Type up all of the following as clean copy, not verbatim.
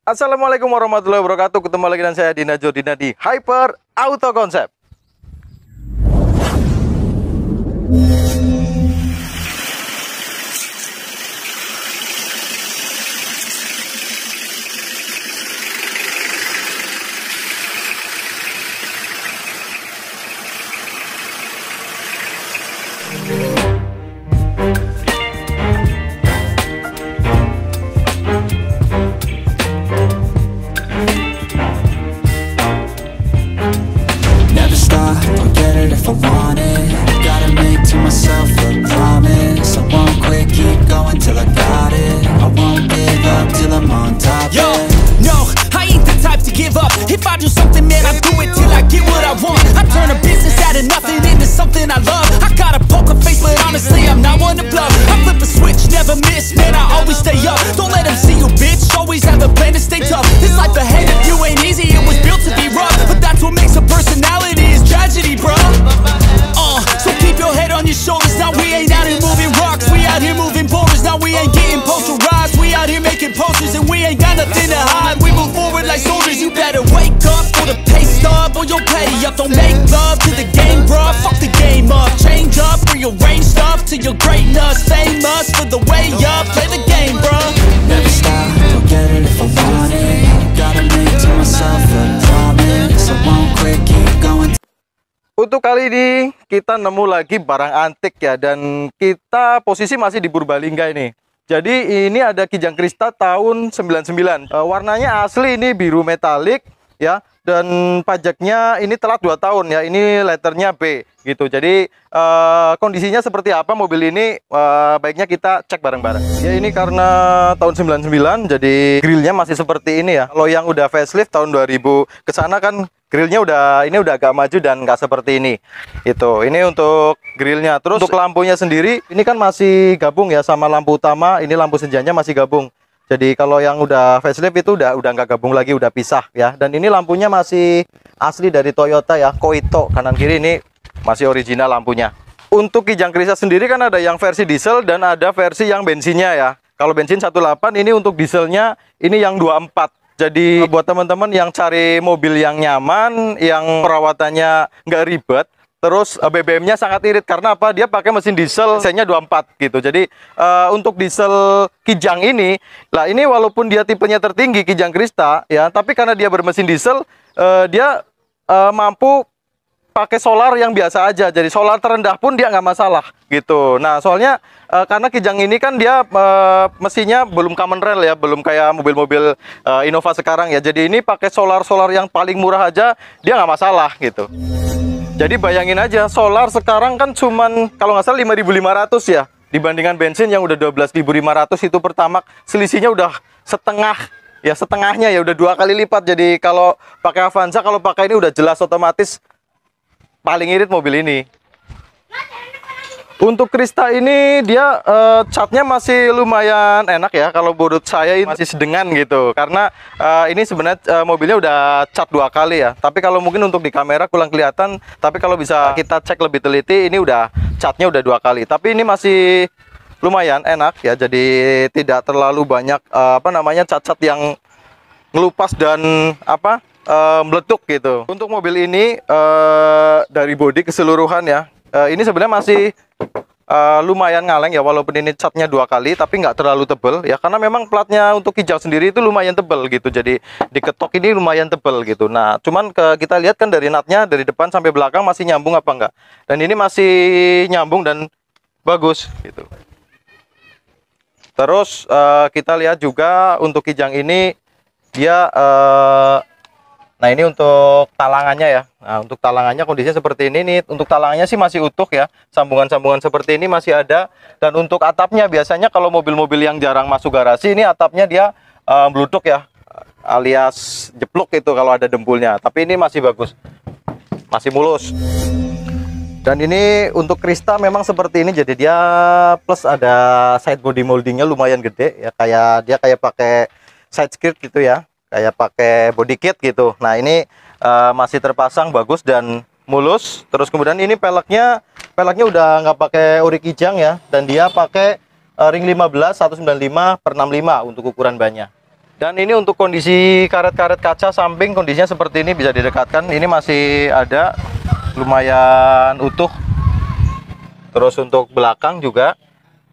Assalamualaikum warahmatullahi wabarakatuh. Ketemu lagi dengan saya Dina Jordina di Hyper Auto Concept. If I want it, gotta make to myself a promise. I won't quit, keep going till I got it. I won't give up till I'm on top. Yo, no, I ain't the type to give up. If I do something, man, I do it till I get what I want. I turn a business out of nothing into something I love. I got a poker face, but honestly, I'm not one to bluff. I flip a switch, never miss, man, I always stay up. Don't let them see you, bitch, always have a plan to stay tough. This life ahead of you ain't easy, it was built to be rough. But that's what makes a personality, is tragedy, bro. So keep your head on your shoulders. Now we ain't out here moving rocks, we out here moving boulders. Now we ain't getting posterized, we out here making posters. And we ain't got nothing to hide, we move forward like soldiers. You better wake up for the pay stub, or you'll pay up. Don't make love to the game, bruh, fuck the game up. Change up, rearrange stuff to your greatness. Famous for the way up, play the game, bruh. Never stop, go get it if I want it. Gotta make to myself a promise. I won't quit, keep going. Untuk kali ini kita nemu lagi barang antik ya, dan kita posisi masih di Purbalingga ini. Jadi ini ada Kijang Krista tahun 99. Warnanya asli ini biru metalik ya, dan pajaknya ini telat 2 tahun ya. Ini letternya B gitu. Jadi kondisinya seperti apa mobil ini, baiknya kita cek bareng-bareng. Ya ini karena tahun 99 jadi grillnya masih seperti ini ya. Kalau yang udah facelift tahun 2000 ke sana kan grillnya ini udah agak maju dan nggak seperti ini. Ini untuk grillnya. Terus untuk lampunya sendiri ini kan masih gabung ya sama lampu utama. Ini lampu senjanya masih gabung. Jadi kalau yang udah facelift itu udah nggak gabung lagi, udah pisah ya. Dan ini lampunya masih asli dari Toyota ya, Koito. Kanan kiri ini masih original lampunya. Untuk Kijang Krista sendiri kan ada yang versi diesel dan ada versi yang bensinnya ya. Kalau bensin 1.8, ini untuk dieselnya ini yang 2.4. Jadi buat teman-teman yang cari mobil yang nyaman, yang perawatannya nggak ribet, terus BBM-nya sangat irit karena apa? Dia pakai mesin diesel, cc-nya 24 gitu. Jadi untuk diesel Kijang ini, lah ini walaupun dia tipenya tertinggi Kijang Krista ya, tapi karena dia bermesin diesel, dia mampu pakai solar yang biasa aja. Jadi solar terendah pun dia nggak masalah gitu. Nah soalnya karena Kijang ini kan dia mesinnya belum common rail ya, belum kayak mobil-mobil Innova sekarang ya. Jadi ini pakai solar yang paling murah aja dia nggak masalah gitu. Jadi bayangin aja, solar sekarang kan cuman kalau nggak salah 5.500 ya, dibandingkan bensin yang udah 12.500 itu Pertamax, selisihnya udah setengah. Ya setengahnya ya, udah 2 kali lipat. Jadi kalau pakai Avanza, kalau pakai ini udah jelas otomatis paling irit mobil ini. Untuk Krista ini dia catnya masih lumayan enak ya. Kalau menurut saya ini masih sedengan gitu. Karena ini sebenarnya mobilnya udah cat 2 kali ya. Tapi kalau mungkin untuk di kamera kurang kelihatan. Tapi kalau bisa kita cek lebih teliti, ini udah catnya udah 2 kali. Tapi ini masih lumayan enak ya. Jadi tidak terlalu banyak cat-cat yang ngelupas dan meletuk gitu. Untuk mobil ini dari bodi keseluruhan ya, ini sebenarnya masih lumayan ngaleng ya, walaupun ini catnya 2 kali tapi nggak terlalu tebel ya, karena memang platnya untuk Kijang sendiri itu lumayan tebel gitu. Jadi diketok ini lumayan tebel gitu. Nah cuman kita lihat kan dari natnya dari depan sampai belakang masih nyambung apa enggak, dan ini masih nyambung dan bagus gitu. Terus kita lihat juga untuk Kijang ini dia nah ini untuk talangannya ya. Nah untuk talangannya kondisinya seperti ini nih. Untuk talangannya sih masih utuh ya, sambungan-sambungan seperti ini masih ada. Dan untuk atapnya, biasanya kalau mobil-mobil yang jarang masuk garasi ini atapnya dia melutuk ya, alias jepluk itu kalau ada dempulnya. Tapi ini masih bagus, masih mulus. Dan ini untuk Krista memang seperti ini. Jadi dia plus ada side body moldingnya lumayan gede ya, kayak pakai side skirt gitu ya, kayak pakai body kit gitu. Nah ini masih terpasang bagus dan mulus. Terus kemudian ini peleknya udah nggak pakai ori Kijang ya, dan dia pakai ring 15 195/65 untuk ukuran bannya. Dan ini untuk kondisi karet-karet kaca samping kondisinya seperti ini, bisa didekatkan. Ini masih ada, lumayan utuh. Terus untuk belakang juga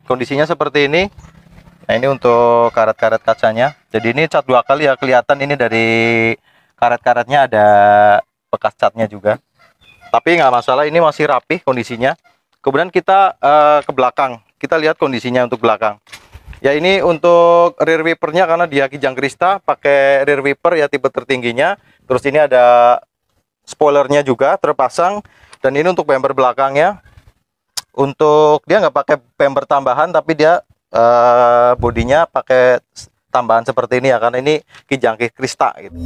kondisinya seperti ini. Nah ini untuk karet-karet kacanya. Jadi ini cat 2 kali ya, kelihatan ini dari karet-karetnya ada bekas catnya juga. Tapi nggak masalah, ini masih rapi kondisinya. Kemudian kita ke belakang, kita lihat kondisinya untuk belakang. Ya ini untuk rear wipernya, karena dia Kijang Krista pakai rear wiper ya tipe tertingginya. Terus ini ada spoilernya juga terpasang. Dan ini untuk bumper belakangnya. Untuk dia nggak pakai bumper tambahan, tapi dia bodinya pakai tambahan seperti ini ya, karena ini Kijang Krista gitu.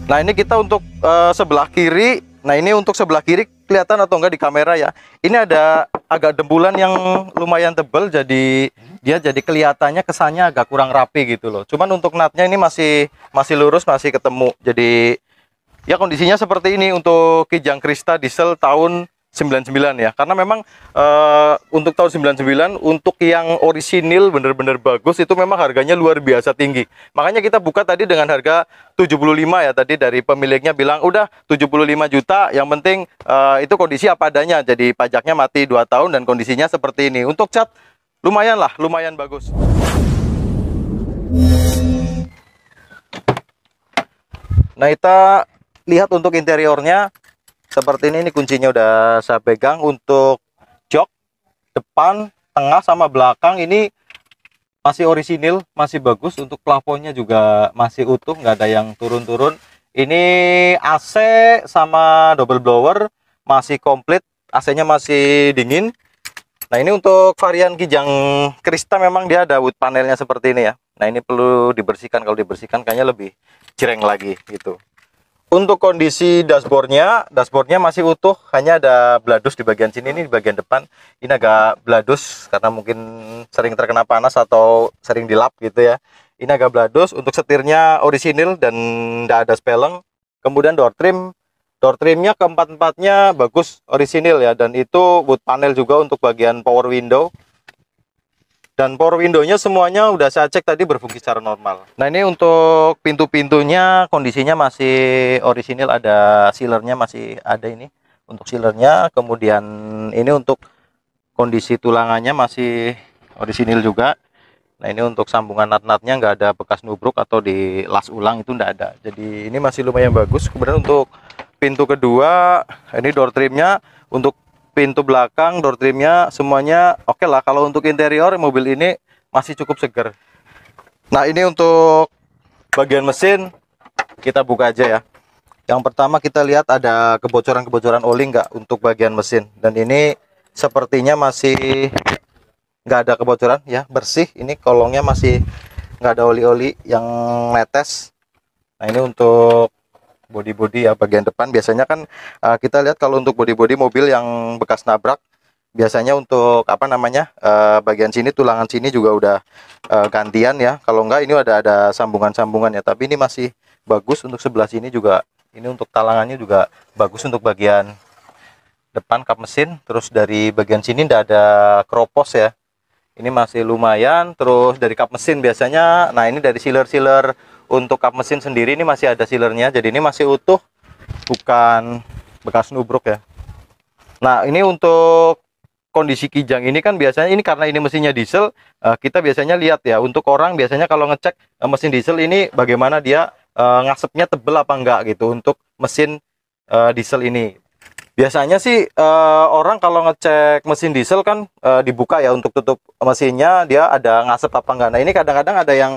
Nah ini kita untuk sebelah kiri. Nah ini untuk sebelah kiri kelihatan atau enggak di kamera ya. Ini ada agak dembulan yang lumayan tebal, jadi dia jadi kelihatannya kesannya agak kurang rapi gitu loh. Cuman untuk natnya ini masih lurus, masih ketemu. Jadi ya kondisinya seperti ini untuk Kijang Krista diesel tahun 99 ya. Karena memang untuk tahun 99 untuk yang orisinil bener-bener bagus itu memang harganya luar biasa tinggi. Makanya kita buka tadi dengan harga 75 ya, tadi dari pemiliknya bilang udah 75 juta, yang penting itu kondisi apa adanya. Jadi pajaknya mati 2 tahun dan kondisinya seperti ini. Untuk cat lumayan lah, lumayan bagus. Nah kita lihat untuk interiornya seperti ini kuncinya udah saya pegang. Untuk jok depan, tengah sama belakang ini masih orisinil, masih bagus. Untuk plafonnya juga masih utuh, nggak ada yang turun-turun. Ini AC sama double blower masih komplit, AC-nya masih dingin. Nah ini untuk varian Kijang Krista memang dia ada wood panelnya seperti ini ya. Nah ini perlu dibersihkan, kalau dibersihkan kayaknya lebih cireng lagi gitu. Untuk kondisi dashboardnya masih utuh, hanya ada bladus di bagian sini, ini di bagian depan ini agak bladus karena mungkin sering terkena panas atau sering dilap gitu ya. Ini agak bladus. Untuk setirnya orisinil dan tidak ada speleng. Kemudian door trimnya keempat-empatnya bagus, orisinil ya, dan itu wood panel juga untuk bagian power window. Dan power window-nya semuanya udah saya cek tadi berfungsi secara normal. Nah ini untuk pintu-pintunya kondisinya masih orisinil, ada sealernya masih ada ini untuk sealernya. Kemudian ini untuk kondisi tulangannya masih orisinil juga. Nah ini untuk sambungan nat-natnya nggak ada bekas nubruk atau dilas ulang, itu nggak ada. Jadi ini masih lumayan bagus. Kemudian untuk pintu kedua ini door trimnya, untuk pintu belakang door trimnya semuanya oke lah. Kalau untuk interior mobil ini masih cukup seger. Nah ini untuk bagian mesin kita buka aja ya. Yang pertama kita lihat ada kebocoran oli nggak untuk bagian mesin, dan ini sepertinya masih nggak ada kebocoran ya, bersih. Ini kolongnya masih nggak ada oli-oli yang netes. Nah ini untuk bodi-bodi ya, bagian depan biasanya kan kita lihat kalau untuk bodi-bodi mobil yang bekas nabrak biasanya untuk apa namanya bagian sini, tulangan sini juga udah gantian ya. Kalau enggak ini ada sambungan-sambungan ya, tapi ini masih bagus. Untuk sebelah sini juga ini untuk talangannya juga bagus untuk bagian depan kap mesin. Terus dari bagian sini tidak ada keropos ya, ini masih lumayan. Terus dari kap mesin biasanya, nah ini dari sealer untuk kap mesin sendiri ini masih ada sealernya, jadi ini masih utuh, bukan bekas nubruk ya. Nah ini untuk kondisi Kijang ini kan biasanya ini karena ini mesinnya diesel, kita biasanya lihat ya, untuk orang biasanya kalau ngecek mesin diesel ini bagaimana dia ngasepnya tebel apa enggak gitu. Untuk mesin diesel ini biasanya sih orang kalau ngecek mesin diesel kan dibuka ya untuk tutup mesinnya, dia ada ngasep apa enggak. Nah ini kadang-kadang ada yang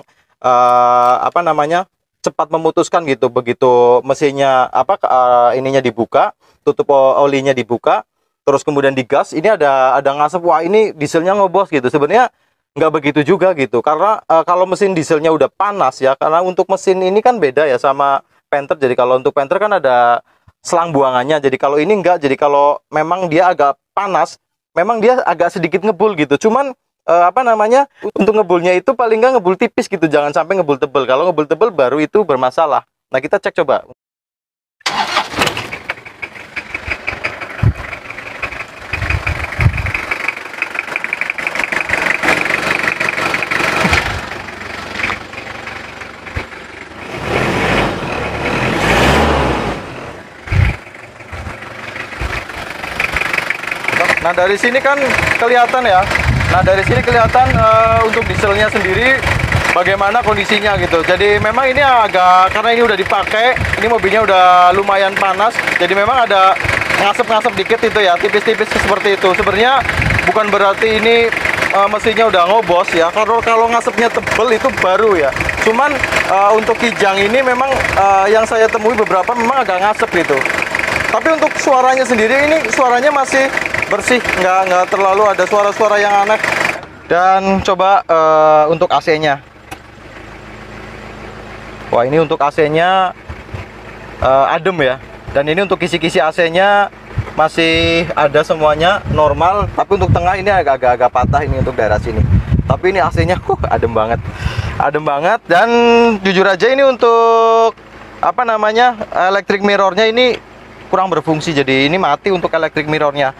apa namanya cepat memutuskan gitu, begitu mesinnya ininya dibuka, tutup olinya dibuka, terus kemudian digas, ini ada ngasep, wah ini dieselnya ngobos gitu. Sebenarnya nggak begitu juga gitu, karena kalau mesin dieselnya udah panas ya, karena untuk mesin ini kan beda ya sama Panther. Jadi kalau untuk Panther kan ada selang buangannya, jadi kalau ini enggak. Jadi kalau memang dia agak panas, memang dia agak sedikit ngebul gitu. Cuman apa namanya, untuk ngebulnya itu paling nggak ngebul tipis gitu, jangan sampai ngebul tebel. Kalau ngebul tebel baru itu bermasalah. Nah kita cek coba. Nah dari sini kan kelihatan ya. Nah dari sini kelihatan untuk dieselnya sendiri bagaimana kondisinya gitu. Jadi memang ini agak, karena ini udah dipakai, ini mobilnya udah lumayan panas. Jadi memang ada ngasep-ngasep dikit itu ya, tipis-tipis seperti itu. Sebenarnya bukan berarti ini mesinnya udah ngobos ya. Kalau ngasepnya tebel itu baru ya. Cuman untuk kijang ini memang yang saya temui beberapa memang agak ngasep gitu. Tapi untuk suaranya sendiri ini suaranya masih bersih, nggak terlalu ada suara-suara yang aneh. Dan coba untuk AC-nya. Wah ini untuk AC-nya adem ya. Dan ini untuk kisi-kisi AC-nya masih ada semuanya normal. Tapi untuk tengah ini agak-agak patah ini untuk daerah sini. Tapi ini AC-nya adem banget. Adem banget. Dan jujur aja ini untuk apa namanya, electric mirror-nya ini kurang berfungsi. Jadi ini mati untuk electric mirror-nya.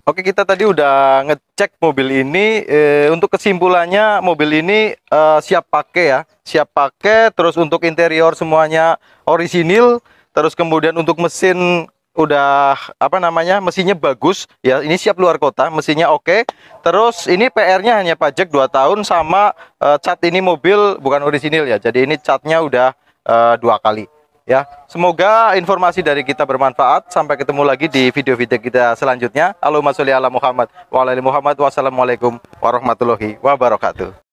Oke, kita tadi udah ngecek mobil ini. Untuk kesimpulannya mobil ini siap pakai ya, siap pakai. Terus untuk interior semuanya orisinil. Terus kemudian untuk mesin udah apa namanya, mesinnya bagus ya. Ini siap luar kota, mesinnya oke. Terus ini PR-nya hanya pajak 2 tahun sama cat. Ini mobil bukan orisinil ya. Jadi ini catnya udah 2 kali. Ya, semoga informasi dari kita bermanfaat. Sampai ketemu lagi di video-video kita selanjutnya. Allahumma sholli ala Muhammad wa ala ali Muhammad. Wassalamualaikum warahmatullahi wabarakatuh.